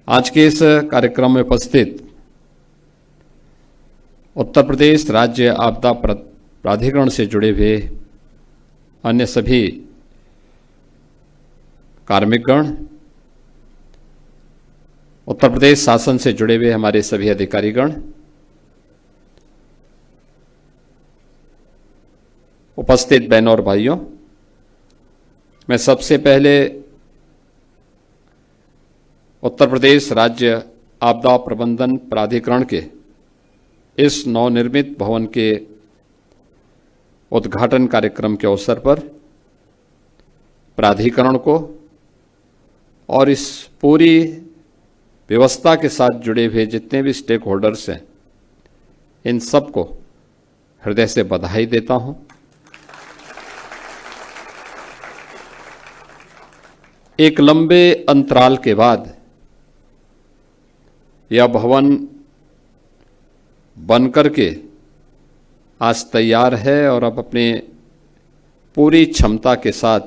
आज के इस कार्यक्रम में उपस्थित उत्तर प्रदेश राज्य आपदा प्राधिकरण से जुड़े हुए अन्य सभी कार्मिकगण, उत्तर प्रदेश शासन से जुड़े हुए हमारे सभी अधिकारीगण, उपस्थित बहनों और भाइयों, मैं सबसे पहले उत्तर प्रदेश राज्य आपदा प्रबंधन प्राधिकरण के इस नवनिर्मित भवन के उद्घाटन कार्यक्रम के अवसर पर प्राधिकरण को और इस पूरी व्यवस्था के साथ जुड़े हुए जितने भी स्टेक होल्डर्स हैं, इन सबको हृदय से बधाई देता हूं। एक लंबे अंतराल के बाद यह भवन बनकर के आज तैयार है और अब अपने पूरी क्षमता के साथ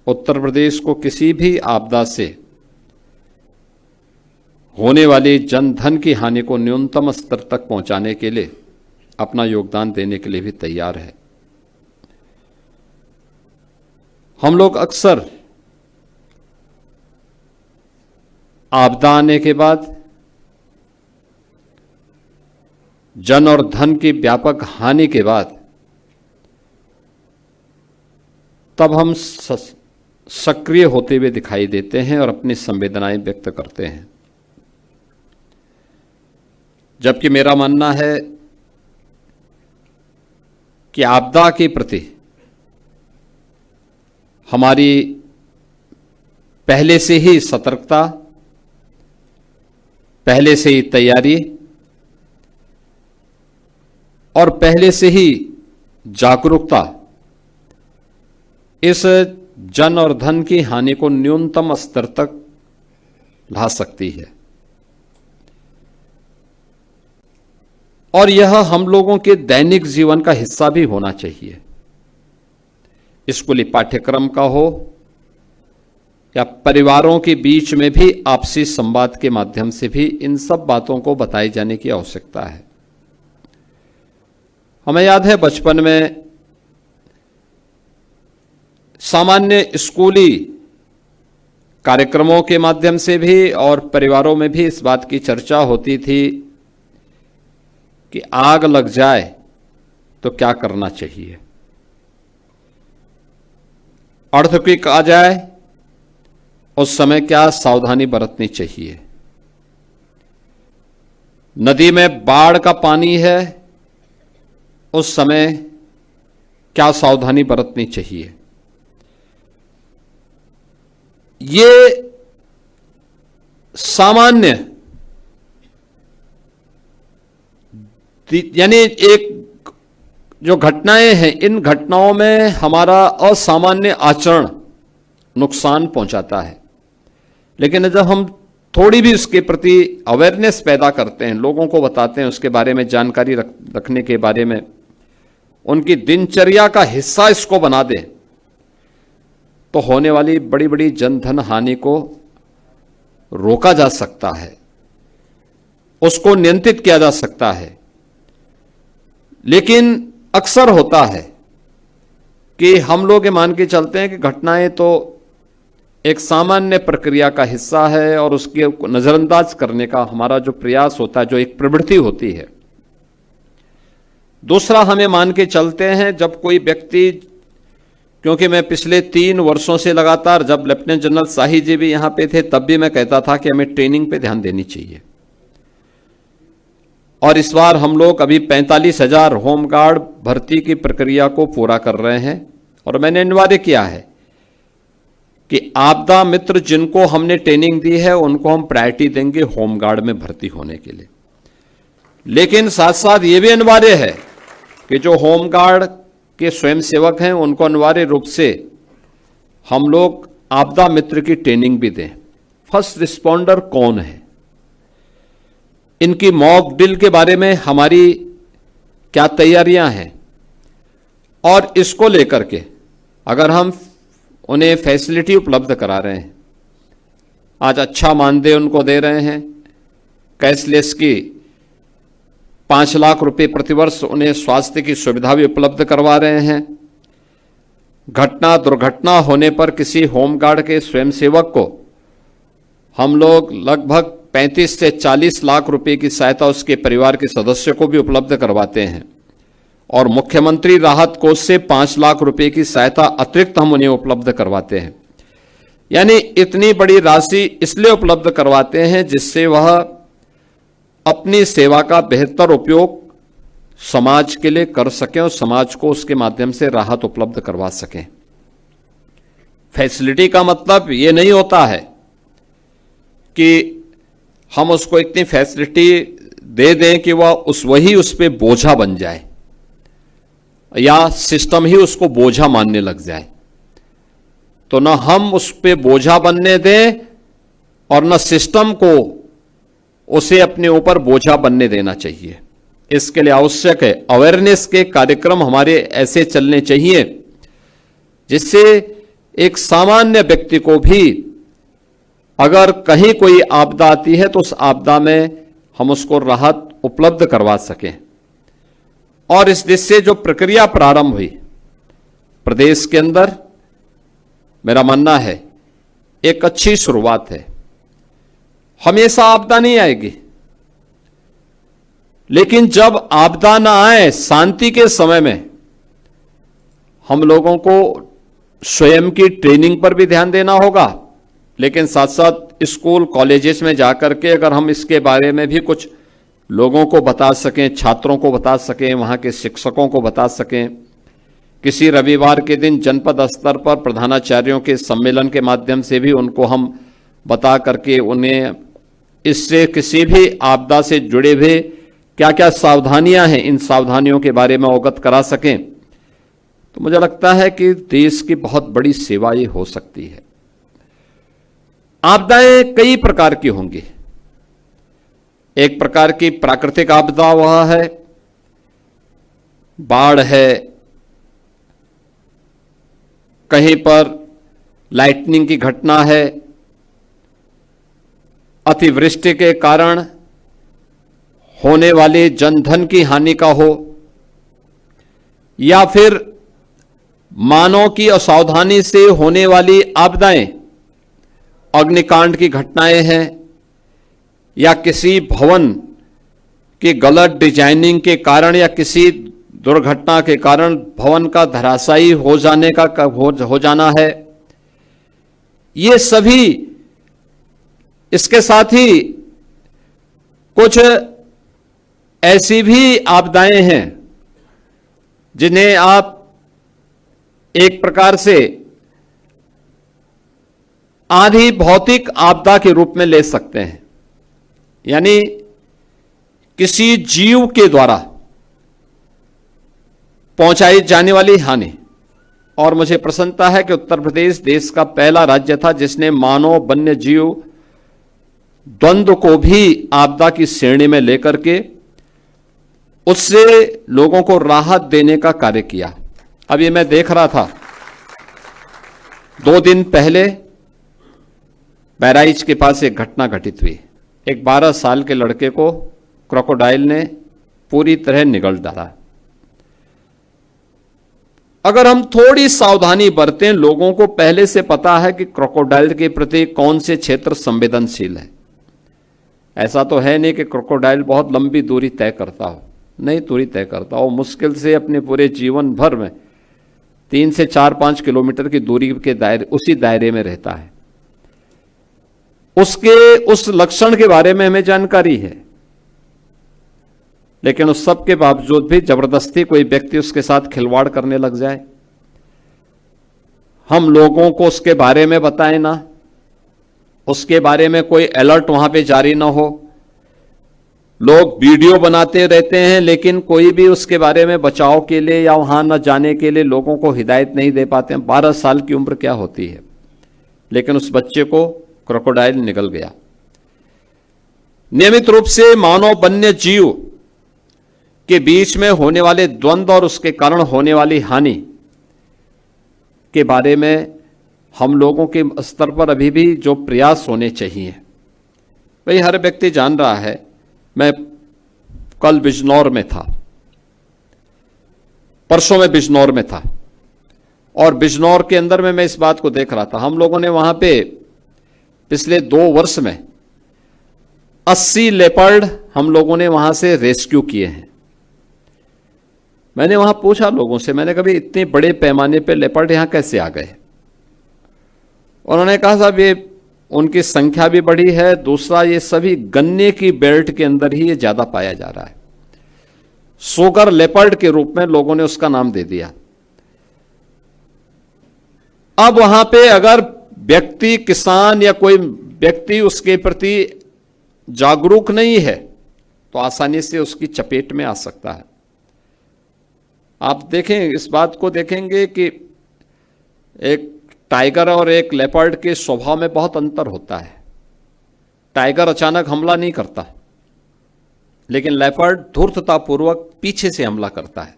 उत्तर प्रदेश को किसी भी आपदा से होने वाली जन धन की हानि को न्यूनतम स्तर तक पहुंचाने के लिए अपना योगदान देने के लिए भी तैयार है। हम लोग अक्सर आपदा आने के बाद जन और धन की व्यापक हानि के बाद तब हम सक्रिय होते हुए दिखाई देते हैं और अपनी संवेदनाएं व्यक्त करते हैं, जबकि मेरा मानना है कि आपदा के प्रति हमारी पहले से ही सतर्कता, पहले से ही तैयारी और पहले से ही जागरूकता इस जन और धन की हानि को न्यूनतम स्तर तक ला सकती है। और यह हम लोगों के दैनिक जीवन का हिस्सा भी होना चाहिए। स्कूली पाठ्यक्रम का हो या परिवारों के बीच में भी आपसी संवाद के माध्यम से भी इन सब बातों को बताए जाने की आवश्यकता है। हमें याद है बचपन में सामान्य स्कूली कार्यक्रमों के माध्यम से भी और परिवारों में भी इस बात की चर्चा होती थी कि आग लग जाए तो क्या करना चाहिए, अर्थक्वेक आ जाए उस समय क्या सावधानी बरतनी चाहिए, नदी में बाढ़ का पानी है उस समय क्या सावधानी बरतनी चाहिए। ये सामान्य यानी एक जो घटनाएं हैं, इन घटनाओं में हमारा असामान्य आचरण नुकसान पहुंचाता है, लेकिन जब हम थोड़ी भी उसके प्रति अवेयरनेस पैदा करते हैं, लोगों को बताते हैं, उसके बारे में जानकारी रखने के बारे में उनकी दिनचर्या का हिस्सा इसको बना दें, तो होने वाली बड़ी बड़ी जनधन हानि को रोका जा सकता है, उसको नियंत्रित किया जा सकता है। लेकिन अक्सर होता है कि हम लोग ये मान के चलते हैं कि घटनाएं तो एक सामान्य प्रक्रिया का हिस्सा है और उसके नजरअंदाज करने का हमारा जो प्रयास होता है, जो एक प्रवृत्ति होती है। दूसरा, हमें मान के चलते हैं जब कोई व्यक्ति, क्योंकि मैं पिछले 3 वर्षों से लगातार, जब लेफ्टिनेंट जनरल शाही जी भी यहां पे थे तब भी मैं कहता था कि हमें ट्रेनिंग पे ध्यान देनी चाहिए। और इस बार हम लोग अभी 45,000 होमगार्ड भर्ती की प्रक्रिया को पूरा कर रहे हैं और मैंने अनिवार्य किया है कि आपदा मित्र जिनको हमने ट्रेनिंग दी है उनको हम प्रायोरिटी देंगे होमगार्ड में भर्ती होने के लिए। लेकिन साथ साथ ये भी अनिवार्य है कि जो होमगार्ड के स्वयंसेवक हैं उनको अनिवार्य रूप से हम लोग आपदा मित्र की ट्रेनिंग भी दें। फर्स्ट रिस्पॉन्डर कौन है, इनकी मॉक ड्रिल के बारे में हमारी क्या तैयारियां हैं, और इसको लेकर के अगर हम उन्हें फैसिलिटी उपलब्ध करा रहे हैं आज अच्छा मानदेय उनको दे रहे हैं, कैशलेस की 5 लाख रुपए प्रतिवर्ष उन्हें स्वास्थ्य की सुविधा भी उपलब्ध करवा रहे हैं। घटना दुर्घटना होने पर किसी होमगार्ड के स्वयंसेवक को हम लोग लगभग 35 से 40 लाख रुपए की सहायता उसके परिवार के सदस्यों को भी उपलब्ध करवाते हैं, और मुख्यमंत्री राहत कोष से 5 लाख रुपए की सहायता अतिरिक्त हम उन्हें उपलब्ध करवाते हैं। यानी इतनी बड़ी राशि इसलिए उपलब्ध करवाते हैं जिससे वह अपनी सेवा का बेहतर उपयोग समाज के लिए कर सकें और समाज को उसके माध्यम से राहत उपलब्ध करवा सकें। फैसिलिटी का मतलब ये नहीं होता है कि हम उसको इतनी फैसिलिटी दे दें कि वह वही उस पर बोझा बन जाए या सिस्टम ही उसको बोझा मानने लग जाए। तो न हम उस पर बोझा बनने दें और न सिस्टम को उसे अपने ऊपर बोझा बनने देना चाहिए। इसके लिए आवश्यक है अवेयरनेस के कार्यक्रम हमारे ऐसे चलने चाहिए जिससे एक सामान्य व्यक्ति को भी अगर कहीं कोई आपदा आती है तो उस आपदा में हम उसको राहत उपलब्ध करवा सकें। और इस दिशा से जो प्रक्रिया प्रारंभ हुई प्रदेश के अंदर, मेरा मानना है एक अच्छी शुरुआत है। हमेशा आपदा नहीं आएगी, लेकिन जब आपदा ना आए, शांति के समय में हम लोगों को स्वयं की ट्रेनिंग पर भी ध्यान देना होगा, लेकिन साथ साथ स्कूल कॉलेजेस में जाकर के अगर हम इसके बारे में भी कुछ लोगों को बता सकें, छात्रों को बता सकें, वहाँ के शिक्षकों को बता सकें। किसी रविवार के दिन जनपद स्तर पर प्रधानाचार्यों के सम्मेलन के माध्यम से भी उनको हम बता करके उन्हें इससे किसी भी आपदा से जुड़े हुए क्या क्या सावधानियां हैं, इन सावधानियों के बारे में अवगत करा सकें, तो मुझे लगता है कि देश की बहुत बड़ी सेवा ये हो सकती है। आपदाएं कई प्रकार की होंगी। एक प्रकार की प्राकृतिक आपदा वह है, बाढ़ है, कहीं पर लाइटनिंग की घटना है, अतिवृष्टि के कारण होने वाले जनधन की हानि का हो, या फिर मानव की असावधानी से होने वाली आपदाएं, अग्निकांड की घटनाएं हैं, या किसी भवन की गलत डिजाइनिंग के कारण या किसी दुर्घटना के कारण भवन का धराशायी हो जाने का हो जाना है। ये सभी, इसके साथ ही कुछ ऐसी भी आपदाएं हैं जिन्हें आप एक प्रकार से आधी भौतिक आपदा के रूप में ले सकते हैं, यानी किसी जीव के द्वारा पहुंचाई जाने वाली हानि। और मुझे प्रसन्नता है कि उत्तर प्रदेश देश का पहला राज्य था जिसने मानव वन्य जीव द्वंद्व को भी आपदा की श्रेणी में लेकर के उससे लोगों को राहत देने का कार्य किया। अब ये मैं देख रहा था, 2 दिन पहले बहराइच के पास एक घटना घटित हुई। एक 12 साल के लड़के को क्रोकोडाइल ने पूरी तरह निगल डाला। अगर हम थोड़ी सावधानी बरतें, लोगों को पहले से पता है कि क्रोकोडाइल के प्रति कौन से क्षेत्र संवेदनशील है। ऐसा तो है नहीं कि क्रोकोडाइल बहुत लंबी दूरी तय करता हो, नहीं दूरी तय करता हो, मुश्किल से अपने पूरे जीवन भर में 3 से 4-5 किलोमीटर की दूरी के दायरे, उसी दायरे में रहता है। उसके उस लक्षण के बारे में हमें जानकारी है, लेकिन उस सब के बावजूद भी जबरदस्ती कोई व्यक्ति उसके साथ खिलवाड़ करने लग जाए, हम लोगों को उसके बारे में बताएं ना, उसके बारे में कोई अलर्ट वहां पे जारी ना हो। लोग वीडियो बनाते रहते हैं लेकिन कोई भी उसके बारे में बचाव के लिए या वहां न जाने के लिए लोगों को हिदायत नहीं दे पाते हैं। 12 साल की उम्र क्या होती है, लेकिन उस बच्चे को क्रोकोडाइल निगल गया। नियमित रूप से मानव वन्य जीव के बीच में होने वाले द्वंद्व और उसके कारण होने वाली हानि के बारे में हम लोगों के स्तर पर अभी भी जो प्रयास होने चाहिए। भाई हर व्यक्ति जान रहा है, मैं कल बिजनौर में था, परसों में बिजनौर में था, और बिजनौर के अंदर में मैं इस बात को देख रहा था। हम लोगों ने वहां पे पिछले 2 वर्ष में 80 लेपर्ड हम लोगों ने वहां से रेस्क्यू किए हैं। मैंने वहां पूछा लोगों से, मैंने कभी इतने बड़े पैमाने पे लेपर्ड यहां कैसे आ गए? उन्होंने कहा साहब ये उनकी संख्या भी बढ़ी है, दूसरा ये सभी गन्ने की बेल्ट के अंदर ही ये ज्यादा पाया जा रहा है। शुगर लेपर्ड के रूप में लोगों ने उसका नाम दे दिया। अब वहां पे अगर व्यक्ति, किसान या कोई व्यक्ति उसके प्रति जागरूक नहीं है तो आसानी से उसकी चपेट में आ सकता है। आप देखें, इस बात को देखेंगे कि एक टाइगर और एक लेपर्ड के स्वभाव में बहुत अंतर होता है। टाइगर अचानक हमला नहीं करता, लेकिन लेपर्ड धूर्ततापूर्वक पीछे से हमला करता है,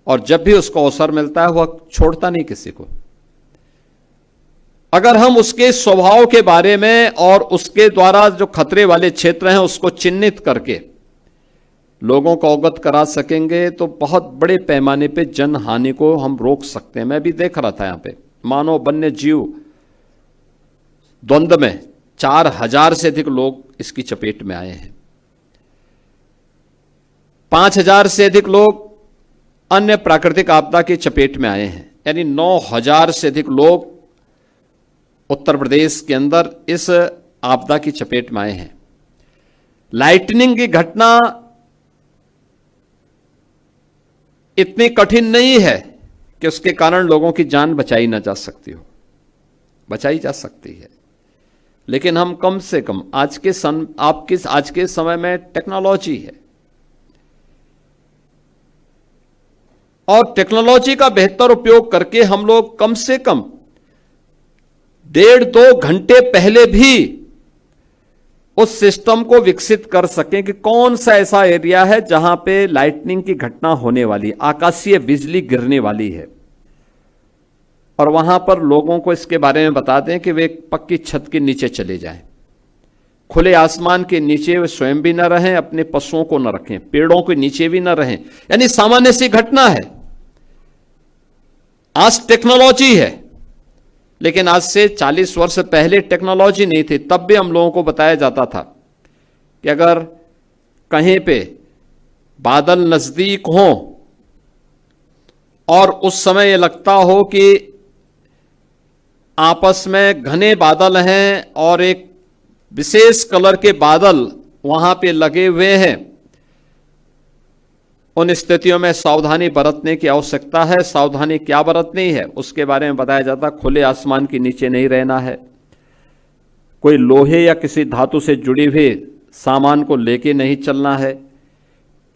और जब भी उसको अवसर मिलता है वह छोड़ता नहीं किसी को। अगर हम उसके स्वभाव के बारे में और उसके द्वारा जो खतरे वाले क्षेत्र हैं उसको चिन्हित करके लोगों को अवगत करा सकेंगे तो बहुत बड़े पैमाने पे जन हानि को हम रोक सकते हैं। मैं भी देख रहा था यहां पे मानव वन्य जीव द्वंद्व में 4000 से अधिक लोग इसकी चपेट में आए हैं। 5000 से अधिक लोग अन्य प्राकृतिक आपदा की चपेट में आए हैं, यानी 9000 से अधिक लोग उत्तर प्रदेश के अंदर इस आपदा की चपेट में आए हैं। लाइटनिंग की घटना इतनी कठिन नहीं है कि उसके कारण लोगों की जान बचाई ना जा सकती हो, बचाई जा सकती है। लेकिन हम कम से कम आज के समय में टेक्नोलॉजी है, और टेक्नोलॉजी का बेहतर उपयोग करके हम लोग कम से कम 1.5-2 घंटे पहले भी उस सिस्टम को विकसित कर सकें कि कौन सा ऐसा एरिया है जहां पे लाइटनिंग की घटना होने वाली, आकाशीय बिजली गिरने वाली है, और वहां पर लोगों को इसके बारे में बता दें कि वे एक पक्की छत के नीचे चले जाएं, खुले आसमान के नीचे वे स्वयं भी न रहें, अपने पशुओं को न रखें, पेड़ों के नीचे भी न रहें। यानी सामान्य सी घटना है। आज टेक्नोलॉजी है, लेकिन आज से 40 वर्ष पहले टेक्नोलॉजी नहीं थी। तब भी हम लोगों को बताया जाता था कि अगर कहीं पे बादल नजदीक हो और उस समय यह लगता हो कि आपस में घने बादल हैं और एक विशेष कलर के बादल वहां पे लगे हुए हैं, उन स्थितियों में सावधानी बरतने की आवश्यकता है। सावधानी क्या बरतनी है उसके बारे में बताया जाता। खुले आसमान के नीचे नहीं रहना है, कोई लोहे या किसी धातु से जुड़ी हुई सामान को लेके नहीं चलना है,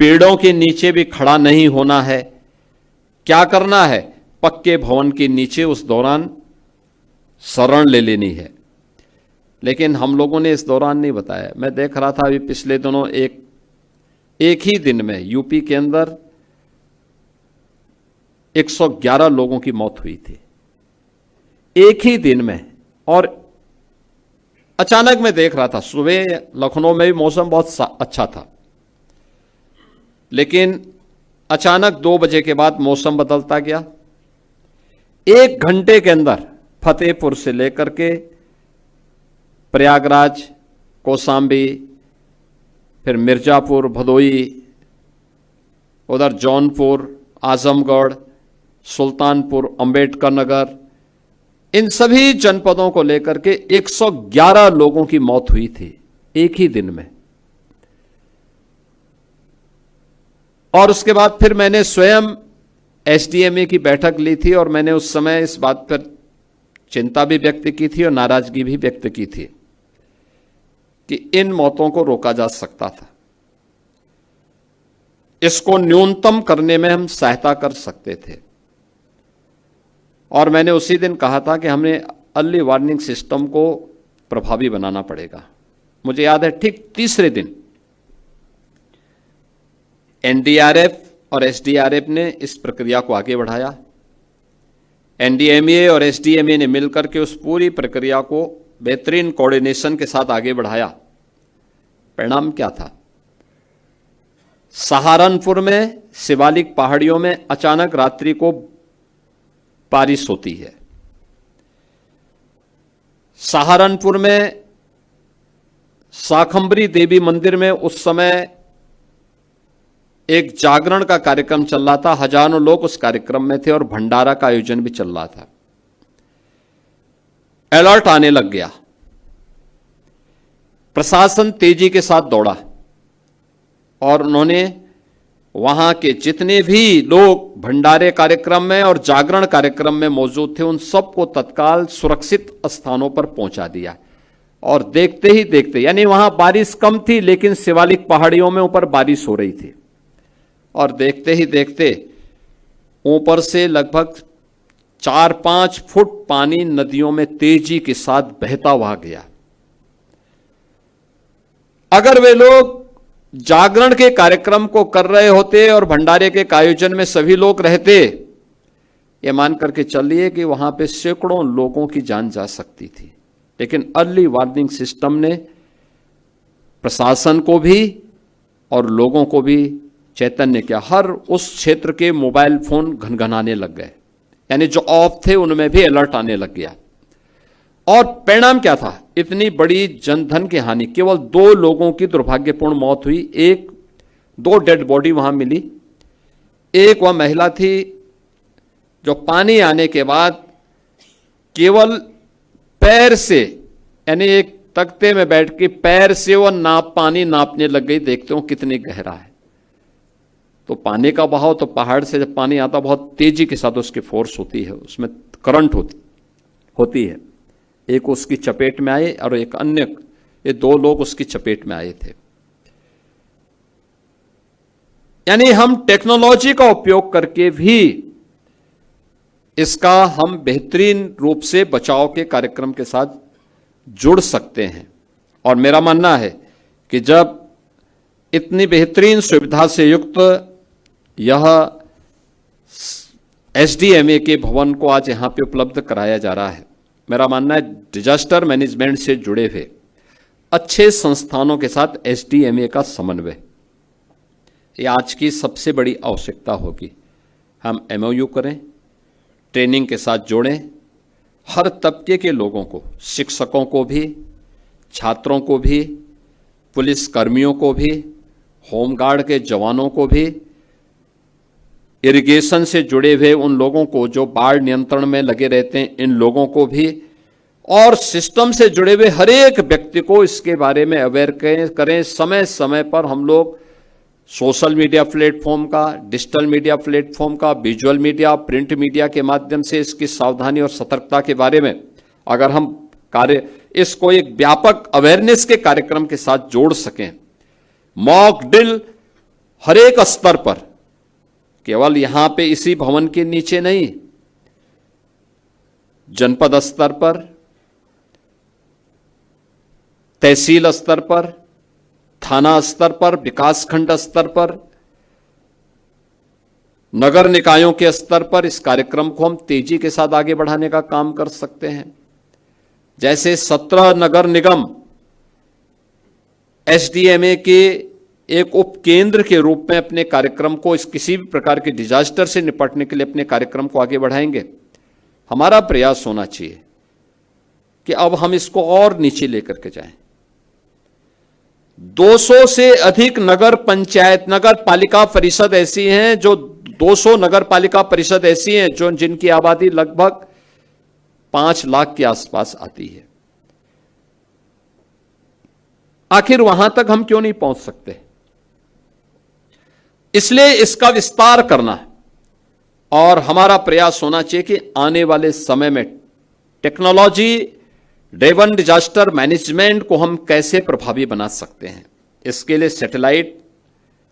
पेड़ों के नीचे भी खड़ा नहीं होना है। क्या करना है? पक्के भवन के नीचे उस दौरान शरण ले लेनी है। लेकिन हम लोगों ने इस दौरान नहीं बताया। मैं देख रहा था अभी पिछले दिनों एक ही दिन में यूपी के अंदर 111 लोगों की मौत हुई थी, एक ही दिन में। और अचानक मैं देख रहा था, सुबह लखनऊ में भी मौसम बहुत अच्छा था, लेकिन अचानक 2 बजे के बाद मौसम बदलता गया। 1 घंटे के अंदर फतेहपुर से लेकर के प्रयागराज, कौशाम्बी, फिर मिर्जापुर, भदोई, उधर जौनपुर, आजमगढ़, सुल्तानपुर, अंबेडकर नगर, इन सभी जनपदों को लेकर के 111 लोगों की मौत हुई थी एक ही दिन में। और उसके बाद फिर मैंने स्वयं एसडीएमए की बैठक ली थी और मैंने उस समय इस बात पर चिंता भी व्यक्त की थी और नाराजगी भी व्यक्त की थी कि इन मौतों को रोका जा सकता था, इसको न्यूनतम करने में हम सहायता कर सकते थे। और मैंने उसी दिन कहा था कि हमें अर्ली वार्निंग सिस्टम को प्रभावी बनाना पड़ेगा। मुझे याद है ठीक तीसरे दिन एनडीआरएफ और एसडीआरएफ ने इस प्रक्रिया को आगे बढ़ाया। एनडीएमए और एसडीएमए ने मिलकर के उस पूरी प्रक्रिया को बेहतरीन कोऑर्डिनेशन के साथ आगे बढ़ाया। परिणाम क्या था? सहारनपुर में शिवालिक पहाड़ियों में अचानक रात्रि को बारिश होती है। सहारनपुर में शाकंभरी देवी मंदिर में उस समय एक जागरण का कार्यक्रम चल रहा था। हजारों लोग उस कार्यक्रम में थे और भंडारा का आयोजन भी चल रहा था। अलर्ट आने लग गया। प्रशासन तेजी के साथ दौड़ा और उन्होंने वहां के जितने भी लोग भंडारे कार्यक्रम में और जागरण कार्यक्रम में मौजूद थे उन सबको तत्काल सुरक्षित स्थानों पर पहुंचा दिया। और देखते ही देखते, यानी वहां बारिश कम थी लेकिन शिवालिक पहाड़ियों में ऊपर बारिश हो रही थी, और देखते ही देखते ऊपर से लगभग 4-5 फुट पानी नदियों में तेजी के साथ बहता हुआ गया। अगर वे लोग जागरण के कार्यक्रम को कर रहे होते और भंडारे के आयोजन में सभी लोग रहते, ये मान करके चलिए कि वहां पे सैकड़ों लोगों की जान जा सकती थी। लेकिन अर्ली वार्निंग सिस्टम ने प्रशासन को भी और लोगों को भी चैतन्य किया। हर उस क्षेत्र के मोबाइल फोन घनघनाने लग गए, यानी जो ऑफ थे उनमें भी अलर्ट आने लग गया। और परिणाम क्या था? इतनी बड़ी जनधन की हानि, केवल 2 लोगों की दुर्भाग्यपूर्ण मौत हुई। 2 डेड बॉडी वहां मिली। एक वह महिला थी जो पानी आने के बाद केवल पैर से, यानी एक तख्ते में बैठ के पैर से वो पानी नापने लग गई। देखते हो कितनी गहरा है। तो पानी का बहाव, तो पहाड़ से जब पानी आता बहुत तेजी के साथ उसकी फोर्स होती है, उसमें करंट होती है। एक उसकी चपेट में आए और एक अन्य, ये 2 लोग उसकी चपेट में आए थे। यानी हम टेक्नोलॉजी का उपयोग करके भी इसका हम बेहतरीन रूप से बचाव के कार्यक्रम के साथ जुड़ सकते हैं। और मेरा मानना है कि जब इतनी बेहतरीन सुविधा से युक्त यह एसडीएमए के भवन को आज यहां पे उपलब्ध कराया जा रहा है, मेरा मानना है डिजास्टर मैनेजमेंट से जुड़े हुए अच्छे संस्थानों के साथ एसडीएमए का समन्वय, ये आज की सबसे बड़ी आवश्यकता होगी। हम एमओयू करें, ट्रेनिंग के साथ जोड़ें, हर तबके के लोगों को, शिक्षकों को भी, छात्रों को भी, पुलिस कर्मियों को भी, होमगार्ड के जवानों को भी, इरिगेशन से जुड़े हुए उन लोगों को जो बाढ़ नियंत्रण में लगे रहते हैं, इन लोगों को भी, और सिस्टम से जुड़े हुए हर एक व्यक्ति को इसके बारे में अवेयर करें। समय समय पर हम लोग सोशल मीडिया प्लेटफॉर्म का, डिजिटल मीडिया प्लेटफॉर्म का, विजुअल मीडिया, प्रिंट मीडिया के माध्यम से इसकी सावधानी और सतर्कता के बारे में अगर हम इसको एक व्यापक अवेयरनेस के कार्यक्रम के साथ जोड़ सकें, मॉक ड्रिल हर एक स्तर पर, केवल यहां पे इसी भवन के नीचे नहीं, जनपद स्तर पर, तहसील स्तर पर, थाना स्तर पर, विकासखंड स्तर पर, नगर निकायों के स्तर पर इस कार्यक्रम को हम तेजी के साथ आगे बढ़ाने का काम कर सकते हैं। जैसे 17 नगर निगम एसडीएमए के एक उपकेंद्र के रूप में अपने कार्यक्रम को, इस किसी भी प्रकार के डिजास्टर से निपटने के लिए अपने कार्यक्रम को आगे बढ़ाएंगे। हमारा प्रयास होना चाहिए कि अब हम इसको और नीचे लेकर के जाएं। 200 से अधिक नगर पंचायत, नगर पालिका परिषद ऐसी हैं जो 200 नगर पालिका परिषद ऐसी हैं जो जिनकी आबादी लगभग 5 लाख के आसपास आती है। आखिर वहां तक हम क्यों नहीं पहुंच सकते? इसलिए इसका विस्तार करना है और हमारा प्रयास होना चाहिए कि आने वाले समय में टेक्नोलॉजी ड्रिवन डिजास्टर मैनेजमेंट को हम कैसे प्रभावी बना सकते हैं। इसके लिए सैटेलाइट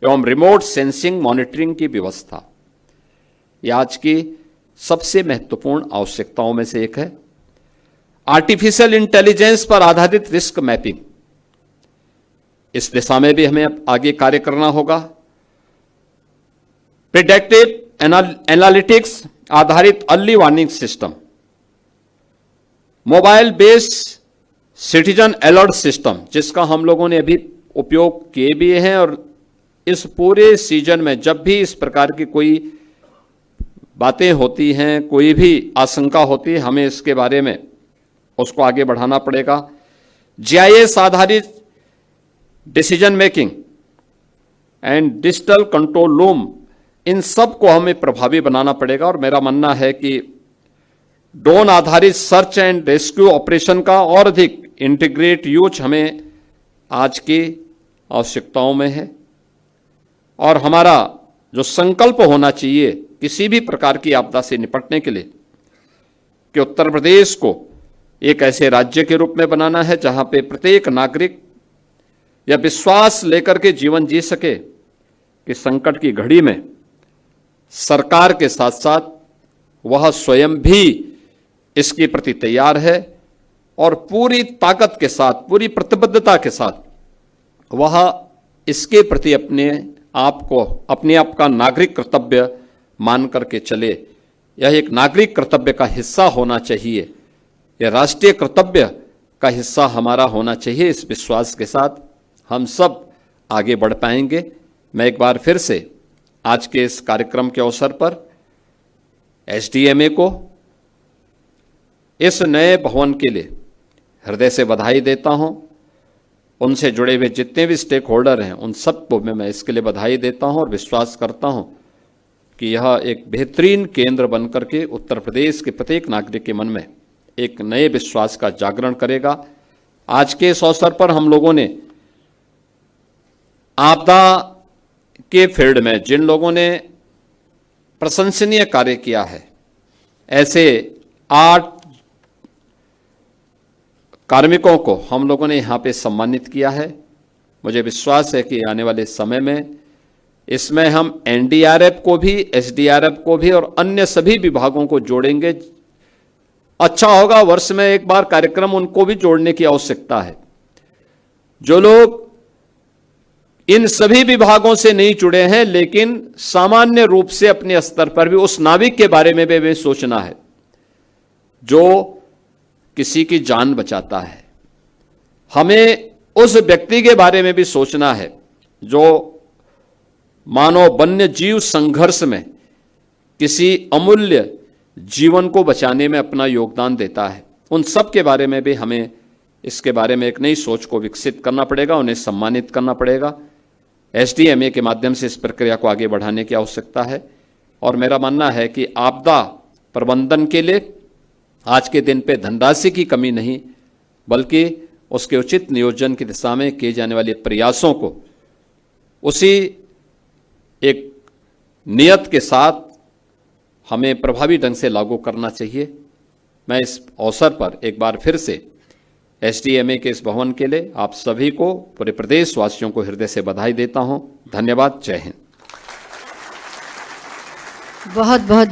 एवं रिमोट सेंसिंग मॉनिटरिंग की व्यवस्था, यह आज की सबसे महत्वपूर्ण आवश्यकताओं में से एक है। आर्टिफिशियल इंटेलिजेंस पर आधारित रिस्क मैपिंग, इस दिशा में भी हमें आगे कार्य करना होगा। प्रिडिक्टिव एनालिटिक्स आधारित early warning system, mobile based citizen alert system, जिसका हम लोगों ने अभी उपयोग किए भी हैं और इस पूरे सीजन में जब भी इस प्रकार की कोई बातें होती हैं, कोई भी आशंका होती है, हमें इसके बारे में उसको आगे बढ़ाना पड़ेगा। जीआईएस आधारित decision making and digital control room, इन सब को हमें प्रभावी बनाना पड़ेगा। और मेरा मानना है कि ड्रोन आधारित सर्च एंड रेस्क्यू ऑपरेशन का और अधिक इंटीग्रेट यूज हमें आज की आवश्यकताओं में है। और हमारा जो संकल्प होना चाहिए किसी भी प्रकार की आपदा से निपटने के लिए, कि उत्तर प्रदेश को एक ऐसे राज्य के रूप में बनाना है जहां पे प्रत्येक नागरिक यह विश्वास लेकर के जीवन जी सके कि संकट की घड़ी में सरकार के साथ साथ वह स्वयं भी इसके प्रति तैयार है और पूरी ताकत के साथ, पूरी प्रतिबद्धता के साथ वह इसके प्रति अपने आप का नागरिक कर्तव्य मान करके चले। यह एक नागरिक कर्तव्य का हिस्सा होना चाहिए, यह राष्ट्रीय कर्तव्य का हिस्सा हमारा होना चाहिए। इस विश्वास के साथ हम सब आगे बढ़ पाएंगे। मैं एक बार फिर से आज के इस कार्यक्रम के अवसर पर एसडीएमए को इस नए भवन के लिए हृदय से बधाई देता हूं। उनसे जुड़े हुए जितने भी स्टेक होल्डर हैं उन सबको मैं इसके लिए बधाई देता हूं और विश्वास करता हूं कि यह एक बेहतरीन केंद्र बनकर के उत्तर प्रदेश के प्रत्येक नागरिक के मन में एक नए विश्वास का जागरण करेगा। आज के इस अवसर पर हम लोगों ने आपदा के फील्ड में जिन लोगों ने प्रशंसनीय कार्य किया है, ऐसे 8 कार्मिकों को हम लोगों ने यहाँ पे सम्मानित किया है। मुझे विश्वास है कि आने वाले समय में इसमें हम एनडीआरएफ को भी, एसडीआरएफ को भी और अन्य सभी विभागों को जोड़ेंगे। अच्छा होगा वर्ष में एक बार कार्यक्रम उनको भी जोड़ने की आवश्यकता है। जो लोग इन सभी विभागों से नहीं जुड़े हैं लेकिन सामान्य रूप से अपने स्तर पर भी उस नाविक के बारे में भी सोचना है जो किसी की जान बचाता है। हमें उस व्यक्ति के बारे में भी सोचना है जो मानव वन्य जीव संघर्ष में किसी अमूल्य जीवन को बचाने में अपना योगदान देता है। उन सब के बारे में भी हमें इसके बारे में एक नई सोच को विकसित करना पड़ेगा, उन्हें सम्मानित करना पड़ेगा। एसडीएमए के माध्यम से इस प्रक्रिया को आगे बढ़ाने की आवश्यकता है। और मेरा मानना है कि आपदा प्रबंधन के लिए आज के दिन पे धनराशि की कमी नहीं, बल्कि उसके उचित नियोजन की दिशा में किए जाने वाले प्रयासों को उसी एक नियत के साथ हमें प्रभावी ढंग से लागू करना चाहिए। मैं इस अवसर पर एक बार फिर से एसडीएमए के इस भवन के लिए आप सभी को, पूरे प्रदेश वासियों को हृदय से बधाई देता हूं। धन्यवाद। जय हिंद। बहुत बहुत